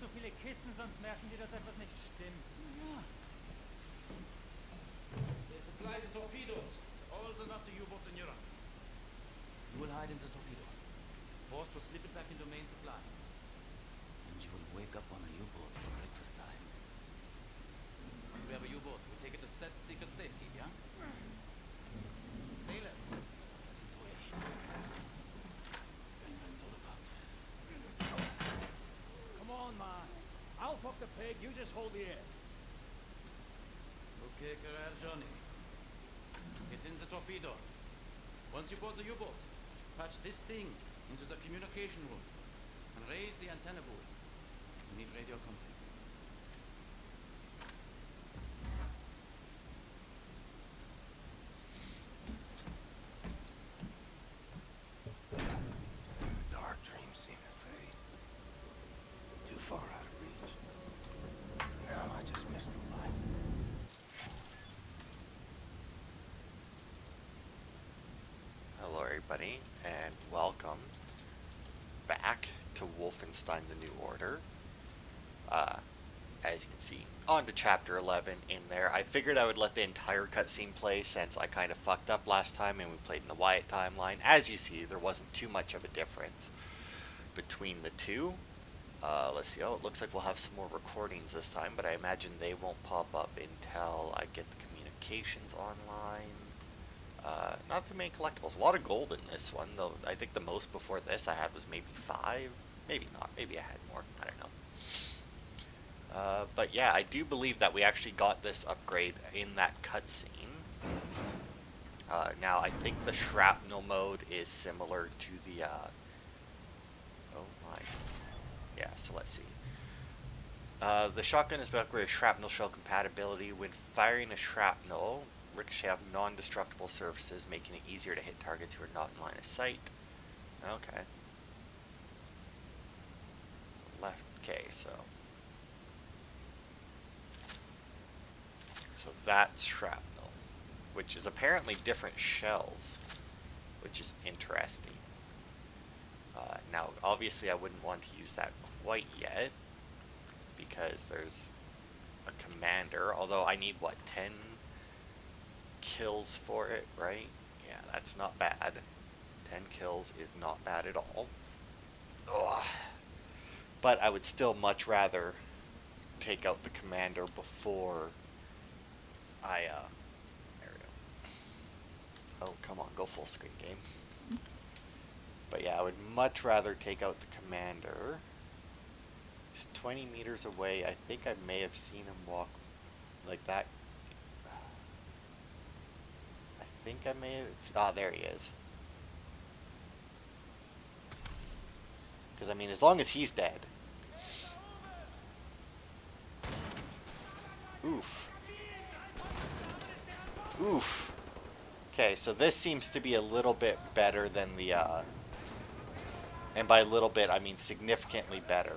so viele Kisten, sonst merken die, dass etwas nicht stimmt. Ja. They supply the torpedoes to all the Nazi U-boats in Europe. You will hide in the torpedo. Force will slip it back into main supply. And you will wake up on a U-boat for breakfast time. Once we have a U-boat, we take it to Set's secret safety, yeah? Sailors, get his way. Bang, bang, soda pop. Come on, man. I'll fuck the pig, you just hold the edge. Okay, career Johnny. Get in the torpedo. Once you board the U-boat, patch this thing into the communication room and raise the antenna board. We need radio company. Dark dreams seem to fade. Too far out of reach. Now I just miss the light. Hello everybody, and welcome back to Wolfenstein the New Order. As you can see, on to chapter 11 in there. I figured I would let the entire cutscene play since I kind of fucked up last time and we played in the Wyatt timeline. As you see, there wasn't too much of a difference between the two. Let's see, oh, it looks like we'll have some more recordings this time, but I imagine they won't pop up until I get the communications online. Not too many collectibles. A lot of gold in this one, though. I think the most before this I had was maybe 5. Maybe not. Maybe I had more. I don't know. But yeah, I do believe that we actually got this upgrade in that cutscene. Now, I think the shrapnel mode is similar to the... oh my. Yeah, so let's see. The shotgun has been upgraded with shrapnel shell compatibility. When firing a shrapnel, ricochet have non-destructible surfaces, making it easier to hit targets who are not in line of sight. Okay. Left, okay, so that's shrapnel, which is apparently different shells, which is interesting. Now, obviously I wouldn't want to use that quite yet, because there's a commander, although I need, what, 10 kills for it, right? Yeah, that's not bad. 10 kills is not bad at all. Ugh. But I would still much rather take out the commander before I, there we go. Oh, come on, go full screen, game. But yeah, I would much rather take out the commander. He's 20 meters away. I think I may have seen him walk like that. I think I may have... ah, there he is. Because, I mean, as long as he's dead. Oof. Oof. Okay, so this seems to be a little bit better than the, and by little bit, I mean significantly better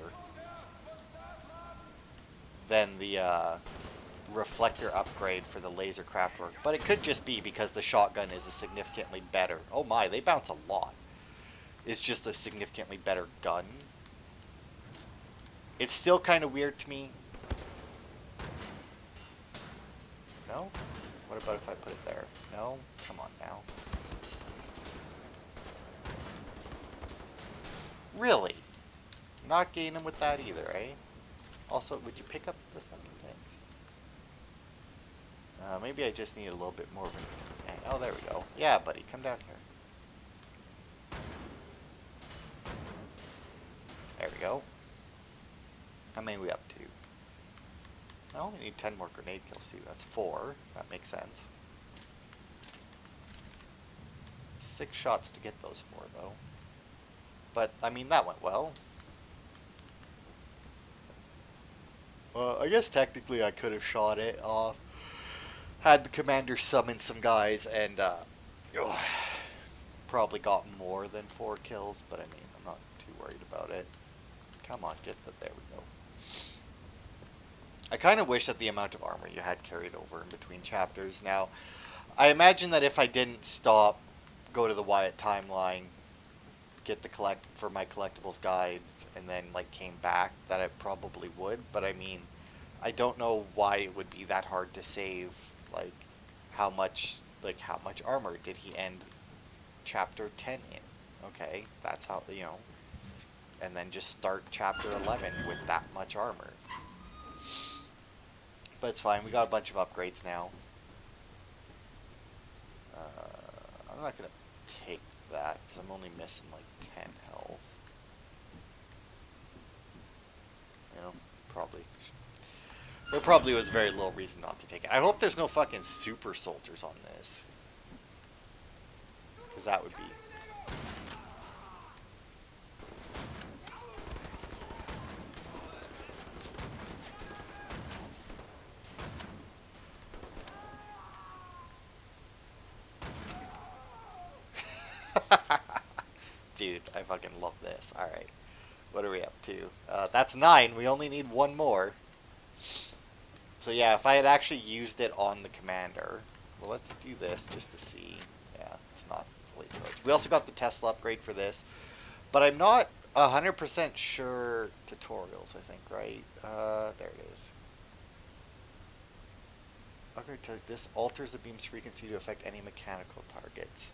than the, reflector upgrade for the laser craft work. But it could just be because the shotgun is a significantly better... oh my, they bounce a lot. It's just a significantly better gun. It's still kind of weird to me. No? What about if I put it there? No? Come on now. Really? Not getting him with that either, eh? Also, would you pick up the fucking things? Maybe I just need a little bit more of an... oh, there we go. Yeah, buddy, come down here. There we go. How many are we up to? I only need 10 more grenade kills too. That's 4. That makes sense. 6 shots to get those 4 though. But, I mean, that went well. I guess technically I could have shot it off. Had the commander summon some guys and probably got more than 4 kills, but I mean, I'm not too worried about it. Come on, get the... there we go. I kind of wish that the amount of armor you had carried over in between chapters. Now, I imagine that if I didn't stop, go to the Wyatt timeline, get the for my collectibles guides and then like came back, that I probably would. But I mean, I don't know why it would be that hard to save. Like, how much armor did he end chapter 10 in? Okay, that's how, you know. And then just start chapter 11 with that much armor. But it's fine. We got a bunch of upgrades now. I'm not gonna take that because I'm only missing like 10 health. You know, probably. There probably was very little reason not to take it. I hope there's no fucking super soldiers on this. Because that would be... Dude, I fucking love this. Alright. What are we up to? That's 9. We only need one more. So yeah, if I had actually used it on the commander... Well, let's do this just to see. Yeah, it's not fully charged. We also got the Tesla upgrade for this. But I'm not 100% sure... Tutorials, I think, right? There it is. Upgrade to this alters the beam's frequency to affect any mechanical targets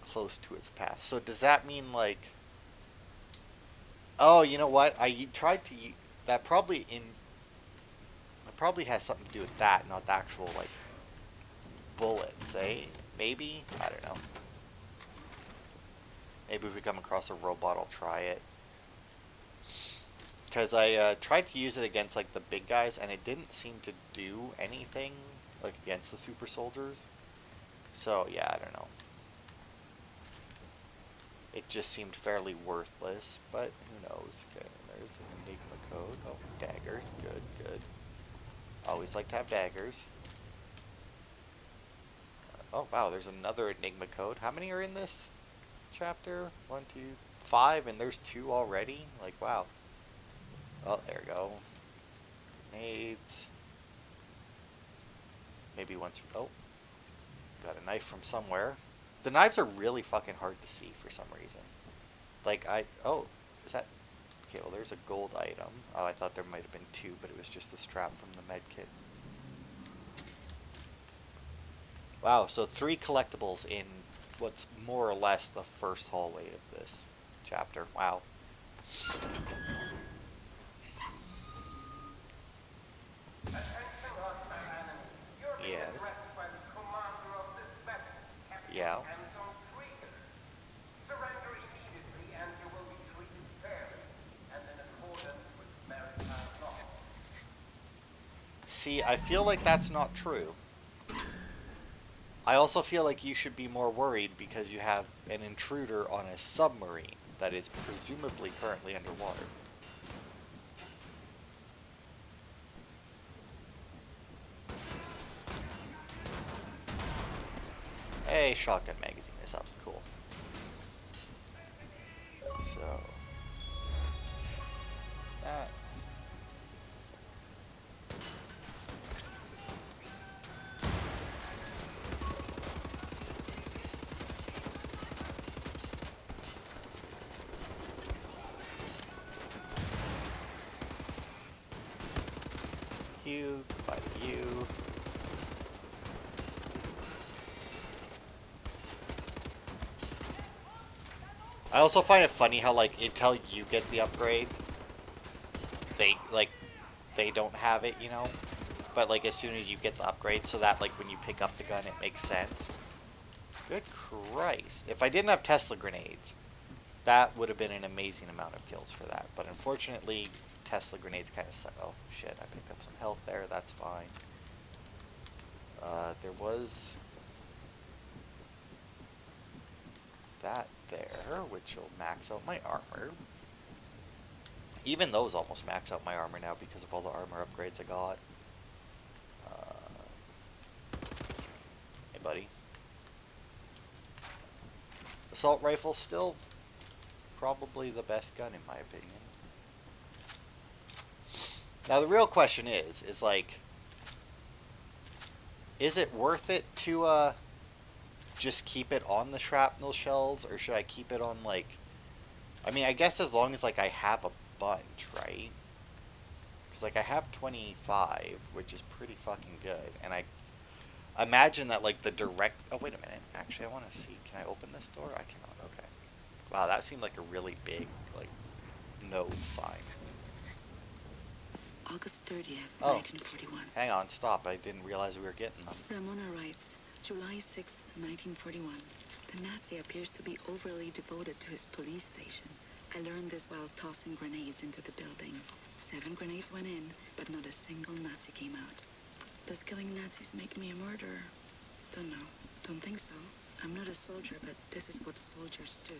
close to its path. So does that mean like... Oh, you know what? I tried to... That probably has something to do with that, not the actual, like, bullets, eh? Maybe? I don't know. Maybe if we come across a robot, I'll try it. Because I tried to use it against, like, the big guys, and it didn't seem to do anything, like, against the super soldiers. So, yeah, I don't know. It just seemed fairly worthless, but who knows. Okay, there's an Enigma code. Oh, daggers. Good, good. Always like to have daggers. Oh, wow, there's another Enigma code. How many are in this chapter? 1, 2, 5, and there's 2 already? Like, wow. Oh, there we go. Grenades. Maybe once... Oh. Got a knife from somewhere. The knives are really fucking hard to see for some reason. Like, oh, is that... Okay, well, there's a gold item. Oh, I thought there might have been 2, but it was just the strap from the med kit. Wow, so 3 collectibles in what's more or less the first hallway of this chapter. Wow. Yes. Yeah. Surrender immediately and you will be treated fairly and in accordance with maritime law. See, I feel like that's not true. I also feel like you should be more worried because you have an intruder on a submarine that is presumably currently underwater. Hey, shotgun magazine is up. Cool. So... that... you, goodbye to you. I also find it funny how, like, until you get the upgrade, they don't have it, you know? But, like, as soon as you get the upgrade, so that, like, when you pick up the gun, it makes sense. Good Christ. If I didn't have Tesla grenades, that would have been an amazing amount of kills for that. But unfortunately, Tesla grenades kind of suck. Oh, shit, I picked up some health there. That's fine. There was... that there, which will max out my armor. Even those almost max out my armor now because of all the armor upgrades I got. Hey, buddy. Assault rifle still probably the best gun in my opinion. Now the real question is like, is it worth it to just keep it on the shrapnel shells, or should I keep it on like I mean, I guess as long as, like, I have a bunch, right? Because, like, I have 25, which is pretty fucking good. And I imagine that, like, the direct... Oh, wait a minute. Actually, I want to see. Can I open this door? I cannot. Okay. Wow, that seemed like a really big, like, no sign. August 30th, Oh. 1941. Hang on, stop. I didn't realize we were getting them. Ramona writes, July 6th, 1941. The Nazi appears to be overly devoted to his police station. I learned this while tossing grenades into the building. 7 grenades went in, but not a single Nazi came out. Does killing Nazis make me a murderer? Don't know. Don't think so. I'm not a soldier, but this is what soldiers do.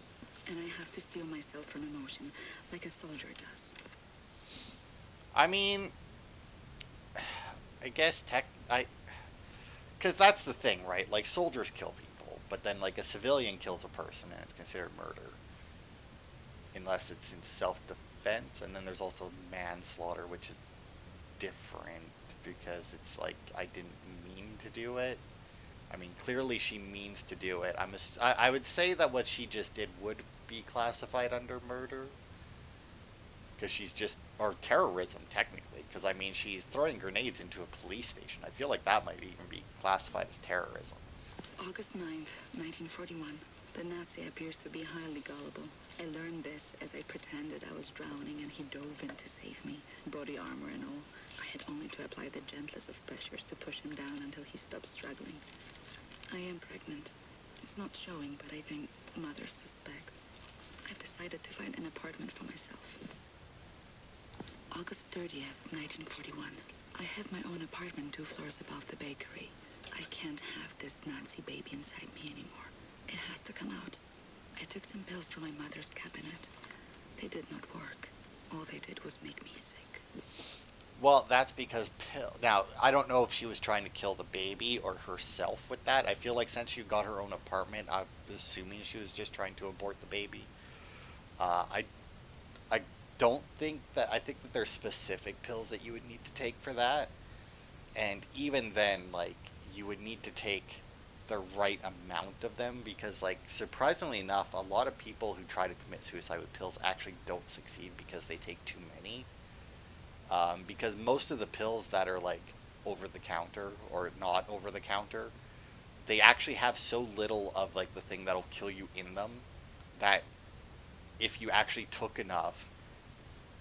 And I have to steel myself from emotion, like a soldier does. I mean, I guess because that's the thing, right? Like, soldiers kill people, but then, like, a civilian kills a person and it's considered murder. Unless it's in self-defense, and then there's also manslaughter, which is different because it's like, I didn't mean to do it. I mean, clearly she means to do it. I would say that what she just did would be classified under murder. Because she's just... Or terrorism, technically. Because, I mean, she's throwing grenades into a police station. I feel like that might even be classified as terrorism. August 9th, 1941. The Nazi appears to be highly gullible. I learned this as I pretended I was drowning and he dove in to save me, body armor and all. I had only to apply the gentlest of pressures to push him down until he stopped struggling. I am pregnant. It's not showing, but I think mother suspects. I've decided to find an apartment for myself. August 30th, 1941. I have my own apartment 2 floors above the bakery. I can't have this Nazi baby inside me anymore. It has to come out. I took some pills from my mother's cabinet. They did not work. All they did was make me sick. Well, that's because Now, I don't know if she was trying to kill the baby or herself with that. I feel like since she got her own apartment, I'm assuming she was just trying to abort the baby. I don't think that... I think that there's specific pills that you would need to take for that. And even then, like, you would need to take the right amount of them because, like, surprisingly enough, a lot of people who try to commit suicide with pills actually don't succeed because they take too many. Because most of the pills that are, like, over-the-counter or not over-the-counter, they actually have so little of, like, the thing that'll kill you in them that if you actually took enough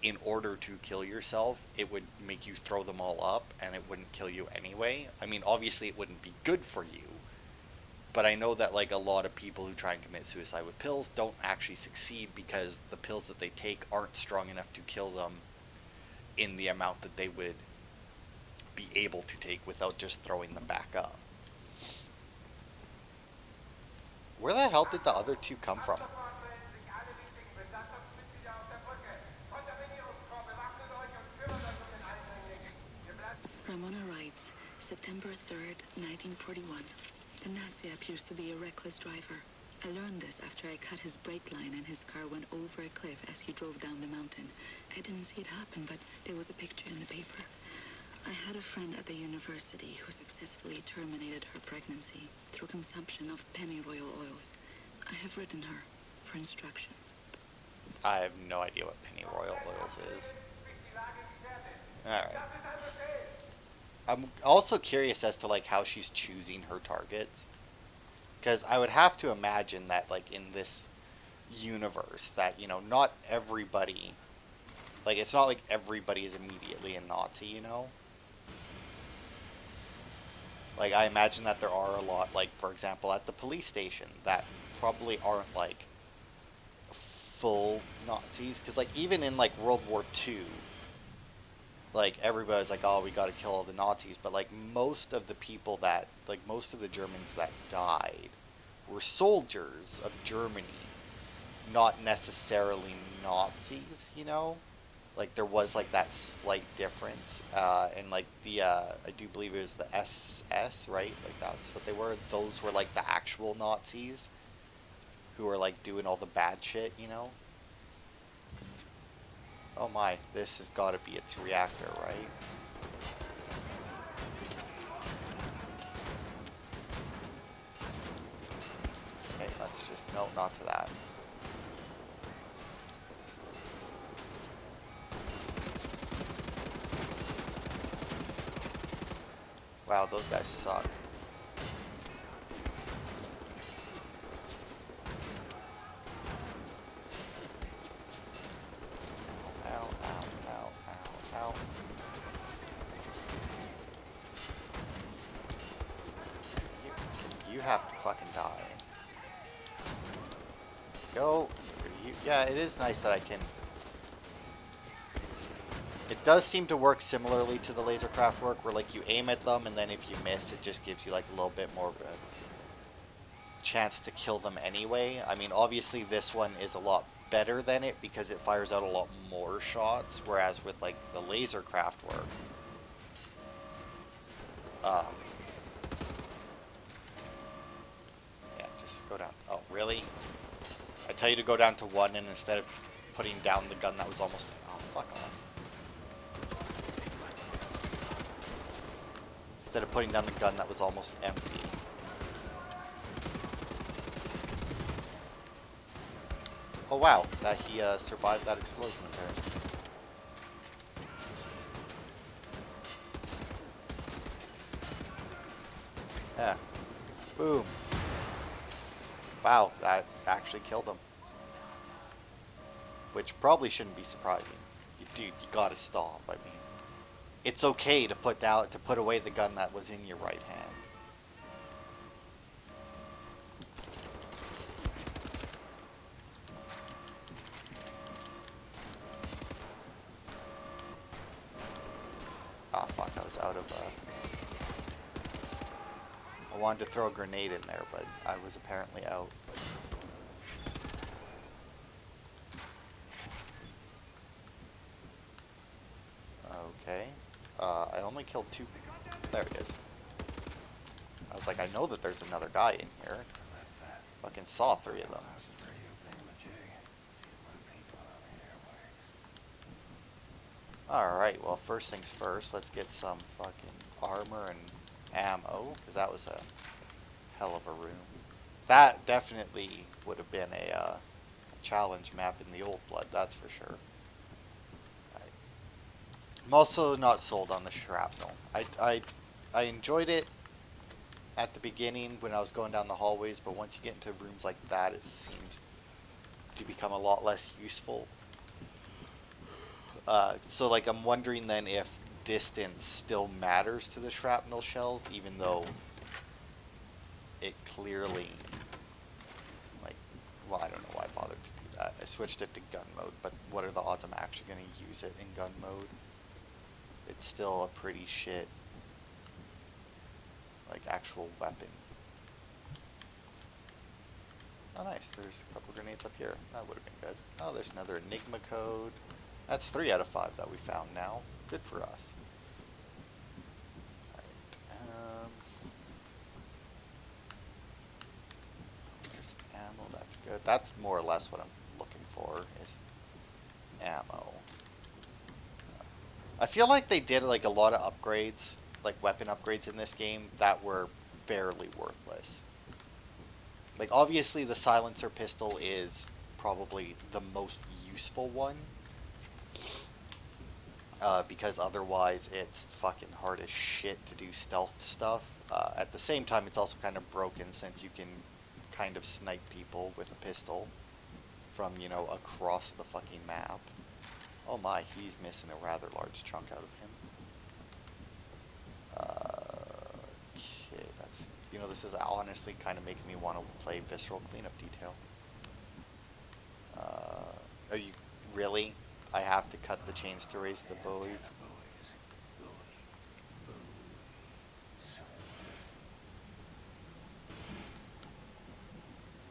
in order to kill yourself, it would make you throw them all up and it wouldn't kill you anyway. I mean, obviously it wouldn't be good for you, but I know that, like, a lot of people who try and commit suicide with pills don't actually succeed because the pills that they take aren't strong enough to kill them in the amount that they would be able to take without just throwing them back up. Where the hell did the other 2 come from? Ramona writes, September 3rd, 1941. The Nazi appears to be a reckless driver. I learned this after I cut his brake line and his car went over a cliff as he drove down the mountain. I didn't see it happen, but there was a picture in the paper. I had a friend at the university who successfully terminated her pregnancy through consumption of pennyroyal oils. I have written her for instructions. I have no idea what pennyroyal oils is. Alright. I'm also curious as to, like, how she's choosing her targets. Because I would have to imagine that, like, in this universe, that, you know, not everybody... Like, it's not like everybody is immediately a Nazi, you know? Like, I imagine that there are a lot, like, for example, at the police station, that probably aren't, like, full Nazis. Because, like, even in, like, World War II... Like, everybody's like, oh, we gotta kill all the Nazis. But, like, most of the people that... Like, most of the Germans that died were soldiers of Germany. Not necessarily Nazis, you know? Like, there was, like, that slight difference. And, like, the, I do believe it was the SS, right? Like, that's what they were. Those were, like, the actual Nazis. Who were, like, doing all the bad shit, you know? Oh my, this has got to be its reactor, right? Okay, let's just... No, not to that. Wow, those guys suck. Ow, ow, ow, ow, ow. You have to fucking die. Go. Yeah, it is nice that I can... It does seem to work similarly to the lasercraft work, where like you aim at them and then if you miss, it just gives you like a little bit more of a chance to kill them anyway. I mean, obviously this one is a lot better than it because it fires out a lot more shots, whereas with like the lasercraft work, yeah, just go down. Oh, really? I tell you to go down to 1, and instead of putting down the gun that was almost... Oh, fuck off. Instead of putting down the gun that was almost empty. Oh wow, that he survived that explosion apparently. Yeah. Boom. Wow, that actually killed him. Which probably shouldn't be surprising. Dude, you gotta stop. I mean, it's okay to put away the gun that was in your right hand. Ah, fuck, I was out of, I wanted to throw a grenade in there, but I was apparently out. Okay. I only killed 2. There it is. I was like, I know that there's another guy in here. Fucking saw 3 of them. Alright, well, first things first, let's get some fucking armor and ammo, because that was a hell of a room. That definitely would have been a challenge map in the old Blood, that's for sure. I'm also not sold on the shrapnel. I enjoyed it at the beginning when I was going down the hallways, but once you get into rooms like that, it seems to become a lot less useful. So like I'm wondering then if distance still matters to the shrapnel shells, even though it clearly, like, well, I don't know why I bothered to do that. I switched it to gun mode, but what are the odds I'm actually going to use it in gun mode? It's still a pretty shit, like, actual weapon. Oh nice, there's a couple grenades up here. That would have been good. Oh, there's another Enigma code. That's 3 out of 5 that we found now. Good for us. Alright, there's ammo, that's good. That's more or less what I'm looking for, is ammo. I feel like they did like a lot of upgrades, like weapon upgrades in this game, that were fairly worthless. Like obviously the silencer pistol is probably the most useful one. Because otherwise it's fucking hard as shit to do stealth stuff. At the same time, it's also kind of broken since you can kind of snipe people with a pistol from, you know, across the fucking map. Oh my, he's missing a rather large chunk out of him. Okay, that's, you know, this is honestly kind of making me want to play Visceral Cleanup Detail. Are you really? I have to cut the chains to raise the buoys.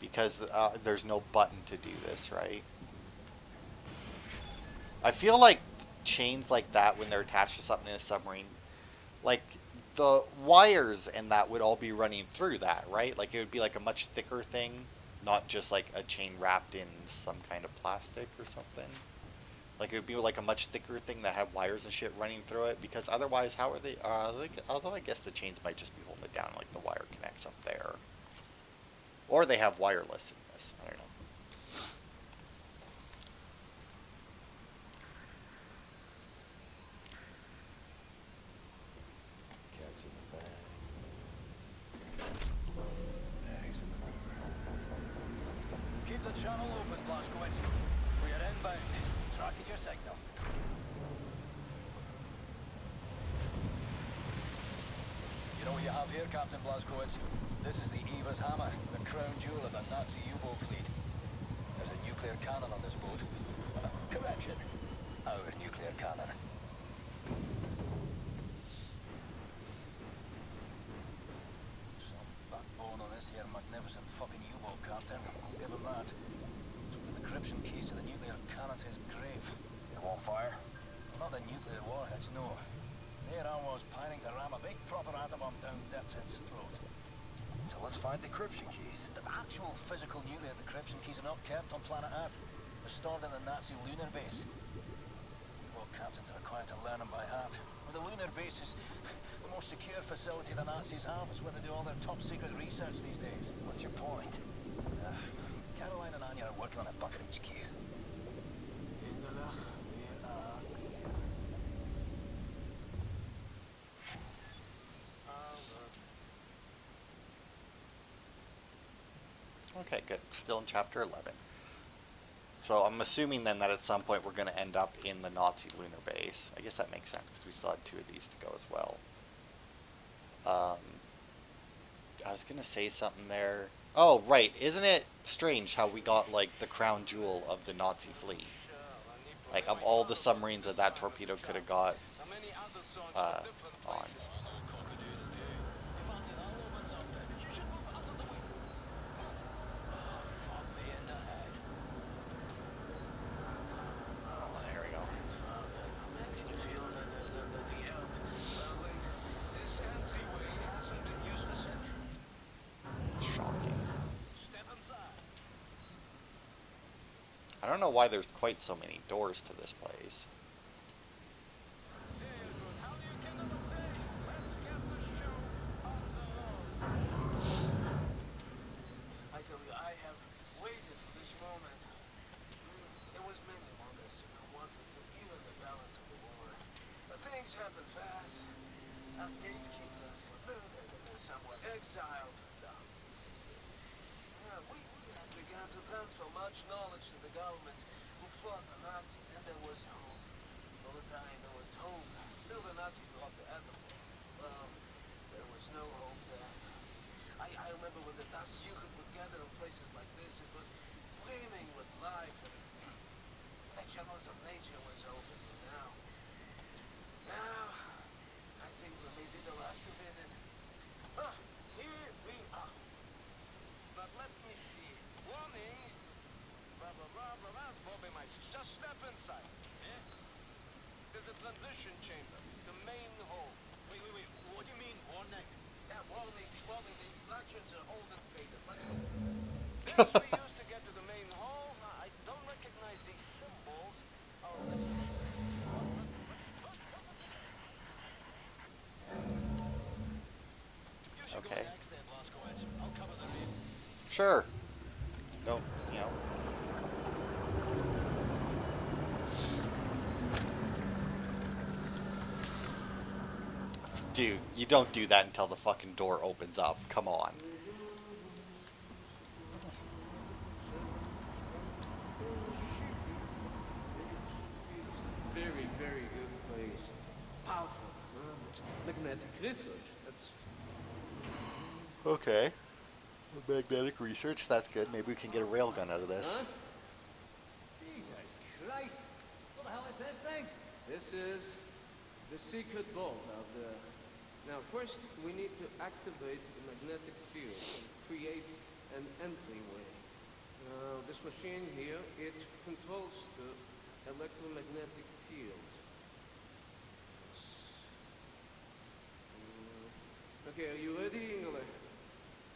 Because there's no button to do this, right? I feel like chains like that, when they're attached to something in a submarine, like the wires and that would all be running through that, right? Like it would be like a much thicker thing, not just like a chain wrapped in some kind of plastic or something. Like it would be like a much thicker thing that had wires and shit running through it, because otherwise how are they, although I guess the chains might just be holding it down, like the wire connects up there. Or they have wireless in this, I don't know. Cat's in the bag. Channel open, Blazkowicz. We are inbound. Tracking your signal. You know what you have here, Captain Blazkowicz? This is the Eva's Hammer, the crown jewel of the Nazi U-boat fleet. There's a nuclear cannon on this boat. Correction. Our nuclear cannon. Some backbone on this here magnificent fucking U-boat, Captain. I'll give him that. Took the decryption keys to the nuclear cannon to his grave. It won't fire? Not the nuclear warheads, no. There I was pining to ram a big proper atom bomb down Death's throat. So let's find decryption keys. The actual physical nuclear decryption keys are not kept on planet Earth. They're stored in the Nazi lunar base. U-boat captains are required to learn them by heart. Well, the lunar base is the most secure facility the Nazis have. It's where they do all their top secret research these days. What's your point? Caroline and Anya are working on a bunker HQ. Okay, good. Still in chapter 11. So I'm assuming then that at some point we're going to end up in the Nazi lunar base. I guess that makes sense because we still had 2 of these to go as well. I was going to say something there. Oh, right. Isn't it strange how we got, like, the crown jewel of the Nazi fleet? Like, of all the submarines that that torpedo could have got on. I don't know why there's quite so many doors to this place. I tell you, I have waited for this moment. There was many moments I wanted to even the balance of the war. But things happen fast. Our gatekeepers were murdered and then somewhat exiled. We had begun to transfer much knowledge to the government who fought the Nazis, and there was hope. All the time there was hope. Till the Nazis dropped the atom bomb. Well, there was no hope then. I remember when the Das Yuchat would gather in places like this, it was flaming with life, and the channels of nature was open. Now, I think we may be the last of it, and here we are. But let me see. Warning! Blah, blah, blah, blah, blah. Bobby mice. Just step inside. Eh? There's a transition chamber. The main hall. Wait. What do you mean, warning? Yeah, warning. The instructions are old and faded. Let's go. This we used to get to the main hall. I don't recognize these symbols. Okay. Sure. Don't, you know. Dude, you don't do that until the fucking door opens up. Come on. Very, very good place. Powerful. Magnetic research. That's Okay. Magnetic research, that's good. Maybe we can get a railgun out of this. Huh? Jesus Christ! What the hell is this thing? This is the secret vault of the... Now, first, we need to activate the magnetic field and create an entryway. Now, this machine here, it controls the electromagnetic field. Okay, are you ready, Ingele?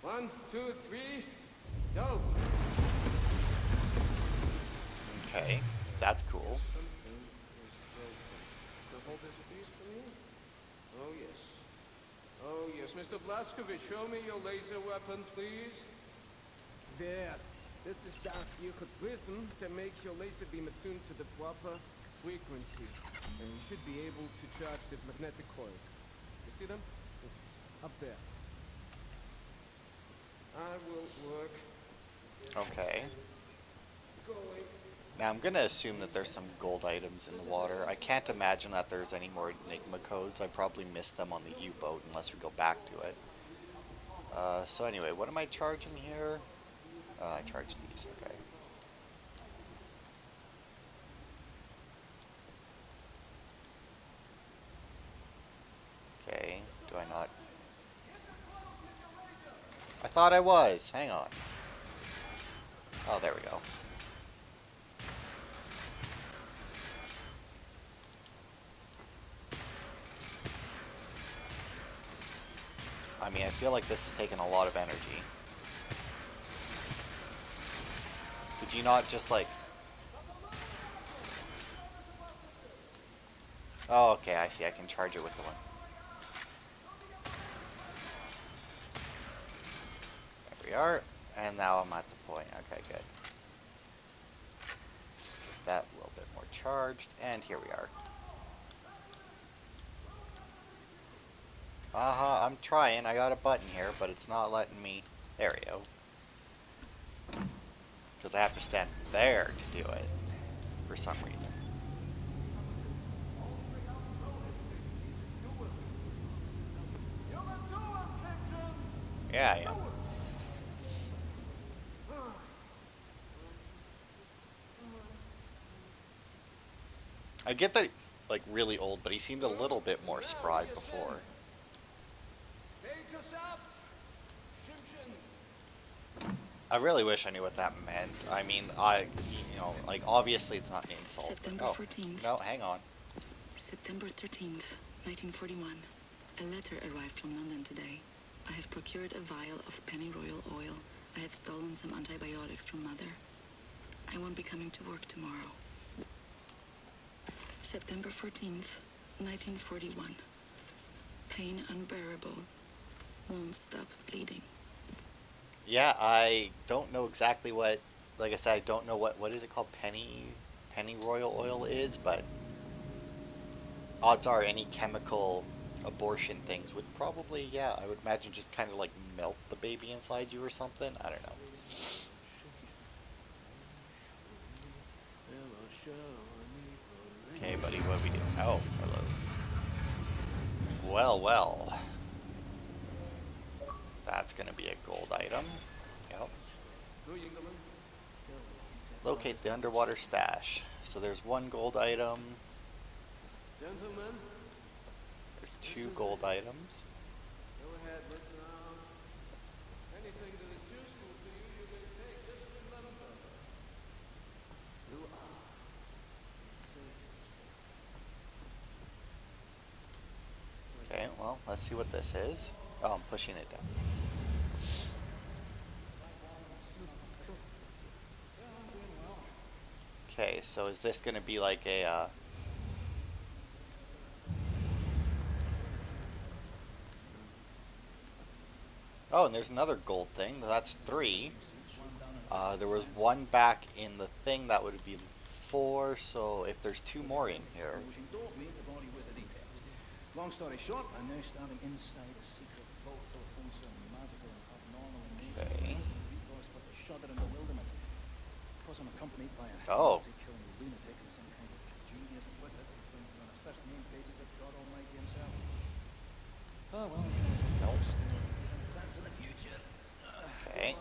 1, 2, 3, go! Okay, that's cool. Something is broken. Now hold this piece for me. Oh, yes. Oh, yes. Mr. Blazkowicz, show me your laser weapon, please. There. This is Das Yuchat prism to make your laser beam attuned to the proper frequency. And you should be able to charge the magnetic coils. You see them? It's up there. I will work. Okay. Now I'm gonna assume that there's some gold items in the water. I can't imagine that there's any more Enigma codes. I probably missed them on the U-boat unless we go back to it. So anyway, what am I charging here? I charge these, okay. Okay, do I not? I thought I was. Hang on. Oh, there we go. I mean, I feel like this is taking a lot of energy. Did you not just like... Oh, okay, I see. I can charge it with the one. There we are. And now I'm at the point. Okay, good. Just get that a little bit more charged. And here we are. I'm trying. I got a button here, but it's not letting me. There we go. Because I have to stand there to do it. For some reason. Yeah, I am. I get that he's like really old, but he seemed a little bit more spry before. I really wish I knew what that meant. I mean, you know, like obviously it's not an insult. September 14th. No, hang on. September 13th, 1941. A letter arrived from London today. I have procured a vial of pennyroyal oil. I have stolen some antibiotics from Mother. I won't be coming to work tomorrow. September 14th, 1941. Pain unbearable. Won't stop bleeding. Yeah, I don't know exactly what, like I said, I don't know what is it called, pennyroyal oil is, but odds are any chemical abortion things would probably, yeah, I would imagine just kind of like melt the baby inside you or something. I don't know. Okay, buddy, what do we do? Oh, hello. Well, well. That's going to be a gold item. Yep. Locate the underwater stash. So there's one gold item. Gentlemen, There's two gold items. go ahead, look around. Anything that is useful to you, you may take. Just remember, you are safe. Okay, well, let's see what this is. Oh, I'm pushing it down. Okay, so is this going to be like a... Oh, and there's another gold thing. That's 3. There was one back in the thing. That would be 4. So if there's 2 more in here... Long story short, I'm now standing inside a secret vault full of things so magical and abnormal in nature. Okay. Recourse but to shudder in bewilderment. Because I'm accompanied by a Oh. Nazi-killing lunatic and some kind of genius wizard who claims to be on a first name basis with God Almighty himself. Oh well. Nope. That's in the future. Okay.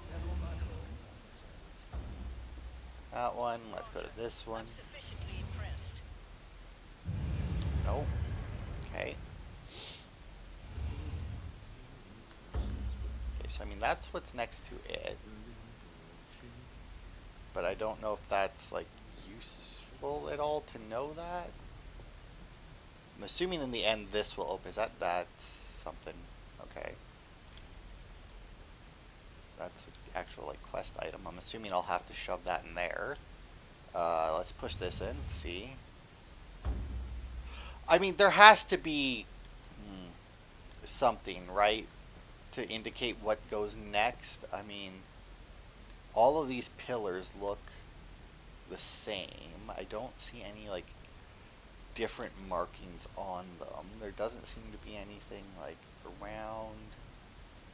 That one. Let's go to this one. Nope. Okay. Okay, so I mean that's what's next to it. But I don't know if that's like useful at all to know that. I'm assuming in the end this will open. Is that's something? Okay. That's an actual like quest item. I'm assuming I'll have to shove that in there. Let's push this in. See. I mean, there has to be something, right, to indicate what goes next. I mean, all of these pillars look the same. I don't see any, like, different markings on them. There doesn't seem to be anything, like, around.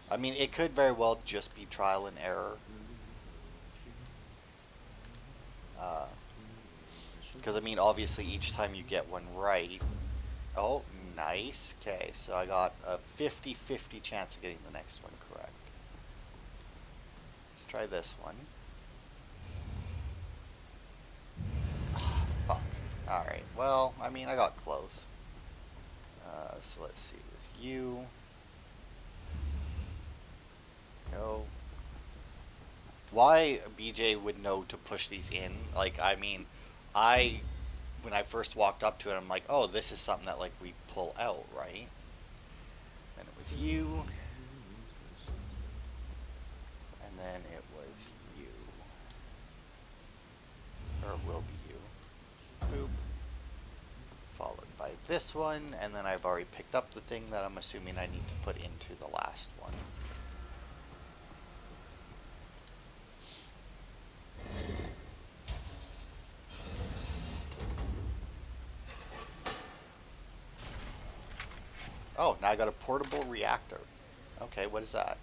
I mean, it could very well just be trial and error. Because, I mean, obviously each time you get one right... Oh, nice. Okay, so I got a 50-50 chance of getting the next one correct. Let's try this one. Fuck. Alright, well, I mean, I got close. So let's see, it was you. No. Why BJ would know to push these in? Like, I mean, when I first walked up to it, I'm like, oh, this is something that, like, we pull out, right? Then it was you. And then it was you. Or will be you. Boop. Followed by this one, and then I've already picked up the thing that I'm assuming I need to put into the last one. Oh, now I got a portable reactor. Okay, what is that?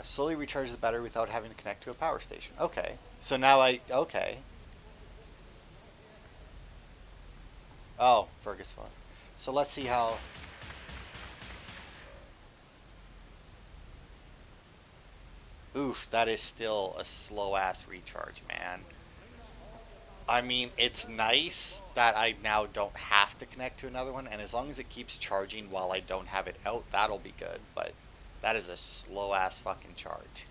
Slowly recharges the battery without having to connect to a power station. Okay, so now okay. Oh, Fergus one. So let's see how... Oof, that is still a slow-ass recharge, man. I mean, it's nice that I now don't have to connect to another one, and as long as it keeps charging while I don't have it out, that'll be good, but that is a slow-ass fucking charge.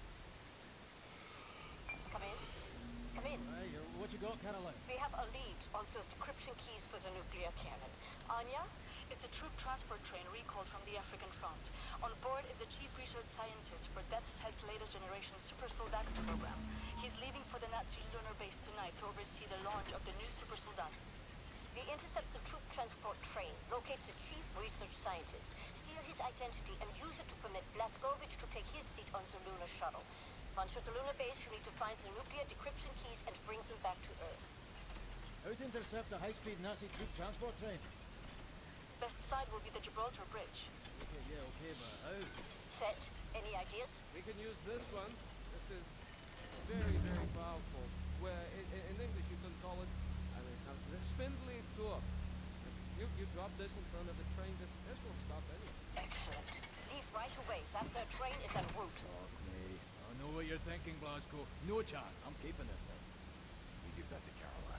Come in. Come in. Hey, what you got, Caroline? We have a lead on those decryption keys for the nuclear cannon. Anya, it's a troop transport train recalled from the African front. On board is the chief research scientist for Death's Head's latest generation super soldat program. He's leaving for the Nazi lunar base tonight to oversee the launch of the new super soldat. We intercept the troop transport train, locate the chief research scientist, steal his identity, and use it to permit Blazkowicz to take his seat on the lunar shuttle. Once at the lunar base, you need to find the nuclear decryption keys and bring them back to Earth. How to intercept a high-speed Nazi troop transport train? Best side will be the Gibraltar Bridge. Okay, yeah, okay, but how? Set. Any ideas? We can use this one. This is very, very powerful. Where in English you can call it, I mean, the spindly door. You drop this in front of the train, this will stop anything. Excellent. Leave right away. That third train is en route. Fuck me. I know what you're thinking, Blasco. No chance. I'm keeping this thing. You give that to Caroline.